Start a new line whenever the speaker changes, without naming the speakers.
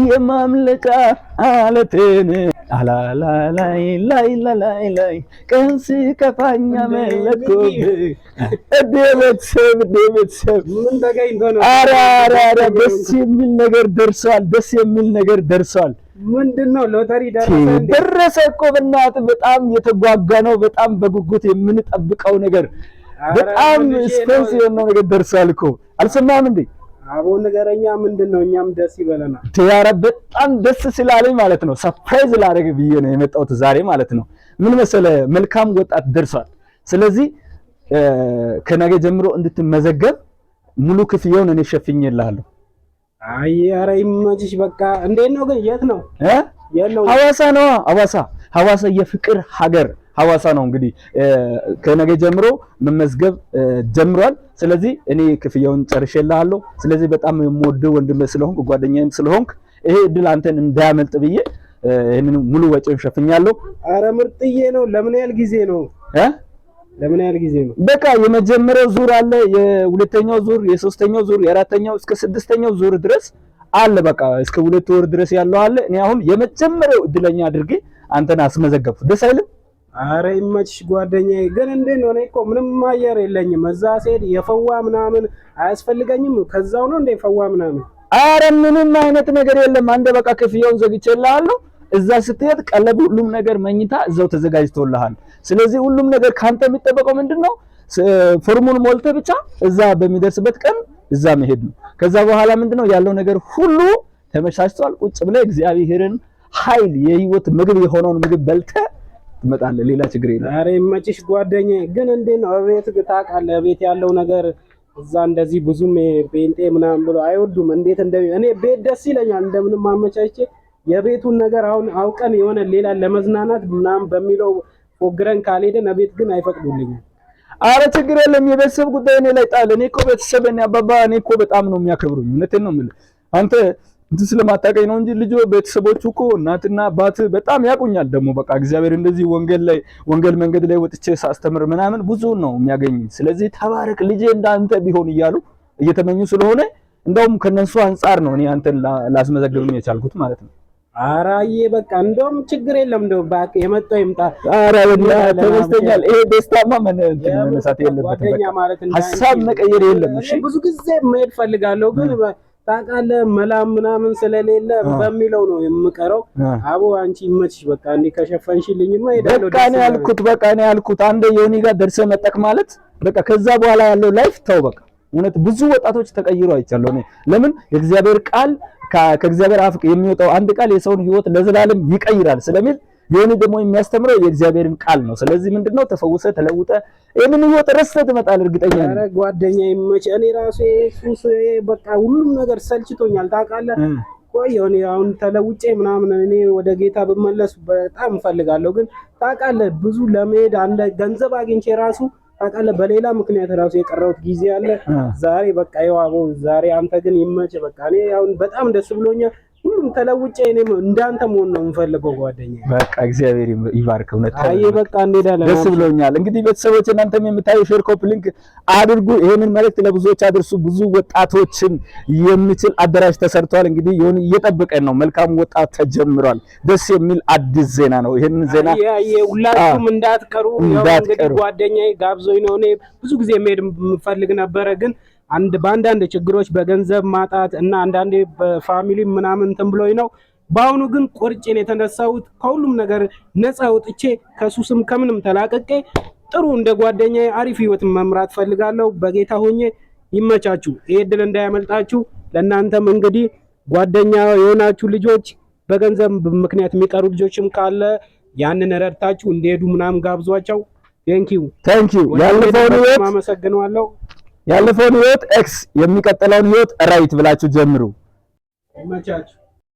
የማምለጫ አለቴን አላላላይ ላይ ላይ ላይ ቀን ሲከፋኝ አመለጥኩብህ ቤተሰብ
ምን ተገኝቶ ነው?
ኧረ ደስ የሚል ነገር ደርሷል።
ምንድነው? ሎተሪ
ደረሰ እኮ በእናትህ በጣም የተጓጓ ነው። በጣም በጉጉት የምንጠብቀው ነገር በጣም ስፔስ የሆነው ነገር ደርሷል እኮ አልሰማህም እንዴ?
አቦ ነገረኛ ምንድነው? እኛም ደስ ይበለናል።
ቲያራ በጣም ደስ ስላለኝ ማለት ነው ሰርፕራይዝ ላደርግ ብዬ ነው የመጣሁት ዛሬ ማለት ነው። ምን መሰለህ መልካም ወጣት ደርሷል። ስለዚህ ከነገ ጀምሮ እንድትመዘገብ ሙሉ ክፍያውን እኔ ሸፍኜልሃለሁ።
አይ ኧረ ይመችሽ በቃ። እንዴት ነው ግን? የት ነው?
ሐዋሳ ነው። ሐዋሳ የፍቅር ሀገር ሐዋሳ ነው። እንግዲህ ከነገ ጀምሮ መመዝገብ ጀምሯል። ስለዚህ እኔ ክፍያውን ጨርሼልሃለሁ። ስለዚህ በጣም የምወደው ወንድም ስለሆንክ ጓደኛዬም ስለሆንክ ይሄ እድል አንተን እንዳያመልጥ ብዬ ይሄንን ሙሉ ወጪውን ሸፍኛለሁ።
ኧረ ምርጥዬ ነው። ለምን ያህል ጊዜ ነው?
በቃ የመጀመሪያው ዙር አለ፣ የሁለተኛው ዙር፣ የሶስተኛው ዙር፣ የአራተኛው እስከ ስድስተኛው ዙር ድረስ አለ። በቃ እስከ 2 ወር ድረስ ያለው አለ። እኔ አሁን የመጀመሪያው እድለኛ አድርጌ አንተን አስመዘገብኩ። ደስ አይልም?
አረ ይመችሽ ጓደኛዬ። ግን እንዴት ነው? እኔ እኮ ምንም አየር የለኝም። እዛ ስሄድ የፈዋ ምናምን አያስፈልገኝም? ከዛው ነው እንደ ፈዋ ምናምን?
አረ ምንም አይነት ነገር የለም። አንተ በቃ ክፍያውን ዘግቼልሃለሁ። እዛ ስትሄድ ቀለብ፣ ሁሉም ነገር መኝታ እዛው ተዘጋጅቶልሃል። ስለዚህ ሁሉም ነገር ካንተ የሚጠበቀው ምንድነው? ፎርሙን ሞልተህ ብቻ እዛ በሚደርስበት ቀን እዛ መሄድ ነው። ከዛ በኋላ ምንድነው ያለው ነገር ሁሉ ተመቻችቷል። ቁጭ ብለህ እግዚአብሔርን ኃይል የህይወት ምግብ የሆነውን ምግብ በልተህ ትመጣለህ። ሌላ ችግር የለም።
ኧረ ይመችሽ ጓደኛዬ። ግን እንዴት ነው ቤት ታውቃለህ፣ ቤት ያለው ነገር እዛ እንደዚህ ብዙም ጴንጤ ምናምን ብሎ አይወዱም። እንዴት እኔ ቤት ደስ ይለኛል እንደምንም አመቻችቼ የቤቱን ነገር አሁን አውቀን የሆነ ሌላ ለመዝናናት ምናምን በሚለው ፎግረን ካልሄደን ቤት ግን አይፈቅዱልኝም።
አረ ችግር የለም። የቤተሰብ ጉዳይ እኔ ላይ ጣል። እኔ እኮ ቤተሰብ እኔ አባባ እኔ እኮ በጣም ነው የሚያከብሩኝ። እውነቴን ነው የምልህ። አንተ እንትን ስለማታውቀኝ ነው እንጂ ልጅ ቤተሰቦቹ እኮ እናትና አባት በጣም ያቁኛል። ደግሞ በቃ እግዚአብሔር እንደዚህ ወንጌል መንገድ ላይ ወጥቼ ሳስተምር ምናምን ብዙ ነው የሚያገኙኝ። ስለዚህ ተባረክ ልጄ እንዳንተ ቢሆን እያሉ እየተመኙ ስለሆነ እንደውም ከነሱ አንጻር ነው እኔ አንተን ላስመዘግብኝ የቻልኩት ማለት ነው።
አራዬ በቃ እንደውም ችግር የለም። እንደው ባክ የመጣው ይምጣ።
አራ ወላሂ ተመስተኛል። ይሄ ደስታማ መነሳት የለበትም። በቃ ሐሳብ መቀየር የለም። እሺ ብዙ
ጊዜ መሄድ ፈልጋለሁ ግን ታውቃለህ መላም ምናምን ስለሌለ በሚለው ነው የምቀረው። አቦ አንቺ ይመችሽ በቃ እንዴ ከሸፈንሽልኝማ ሄዳለሁ።
በቃ እኔ ያልኩት አንዴ ዮኒ ጋር ደርሰህ መጠቅ ማለት በቃ ከዛ በኋላ ያለው ላይፍ ተው በቃ። እውነት ብዙ ወጣቶች ተቀይሮ አይቻለሁ እኔ። ለምን የእግዚአብሔር ቃል ከእግዚአብሔር አፍ የሚወጣው አንድ ቃል የሰውን ህይወት ለዘላለም ይቀይራል ስለሚል ዮኒ ደግሞ የሚያስተምረው የእግዚአብሔርን ቃል ነው። ስለዚህ ምንድነው ተፈውሰህ ተለውጠህ ይሄንን ህይወት ረስተህ ትመጣለህ እርግጠኛ ነኝ።
ኧረ ጓደኛዬ ይመች። እኔ ራሴ ሱስ በቃ ሁሉም ነገር ሰልችቶኛል ታውቃለህ። ቆይ እኔ አሁን ተለውጬ ምናምን እኔ ወደ ጌታ ብመለስ በጣም እፈልጋለሁ። ግን ታውቃለህ ብዙ ለመሄድ አንድ ገንዘብ አግኝቼ ራሱ ታውቃለህ በሌላ ምክንያት ራሱ የቀረውት ጊዜ አለ። ዛሬ በቃ ይዋው ዛሬ አንተ ግን ይመች በቃ። እኔ አሁን በጣም ደስ ብሎኛል። ሁሉም ተለውጬ እኔም እንዳንተ መሆን ነው የምፈልገው ጓደኛዬ።
በቃ እግዚአብሔር ይባርክ። እውነት
አይ በቃ እንሄዳለን።
ደስ ብሎኛል። እንግዲህ ቤተሰቦች እናንተም የምታዩ ሼር ኮፒ ሊንክ አድርጉ። ይሄንን መልእክት ለብዙዎች አድርሱ። ብዙ ወጣቶችን የሚችል አዳራሽ ተሰርቷል። እንግዲህ ዮኒ እየጠበቀን ነው። መልካም ወጣት ተጀምሯል። ደስ የሚል አዲስ ዜና ነው። ይሄንን ዜና
ሁላችሁም እንዳትቀሩ። እንግዲህ ጓደኛዬ ጋብዞኝ ነው። እኔ ብዙ ጊዜ መሄድ የምፈልግ ነበረ ግን በአንዳንድ ችግሮች በገንዘብ ማጣት እና አንዳንዴ በፋሚሊ ምናምን እንትን ብሎኝ ነው። በአሁኑ ግን ቆርጬን የተነሳሁት ከሁሉም ነገር ነፃ ወጥቼ ከሱስም ከምንም ተላቀቄ ጥሩ እንደ ጓደኛዬ አሪፍ ህይወት መምራት ፈልጋለሁ። በጌታ ሆኜ ይመቻችሁ። ይሄ እድል እንዳያመልጣችሁ። ለእናንተም እንግዲህ ጓደኛ የሆናችሁ ልጆች በገንዘብ ምክንያት የሚቀሩ ልጆችም ካለ ያንን ረድታችሁ እንዲሄዱ ምናምን ጋብዟቸው። ቴንኪው
ያለፈውን ህይወት ኤክስ የሚቀጥለውን ህይወት ራይት ብላችሁ ጀምሩ።
ይመቻችሁ።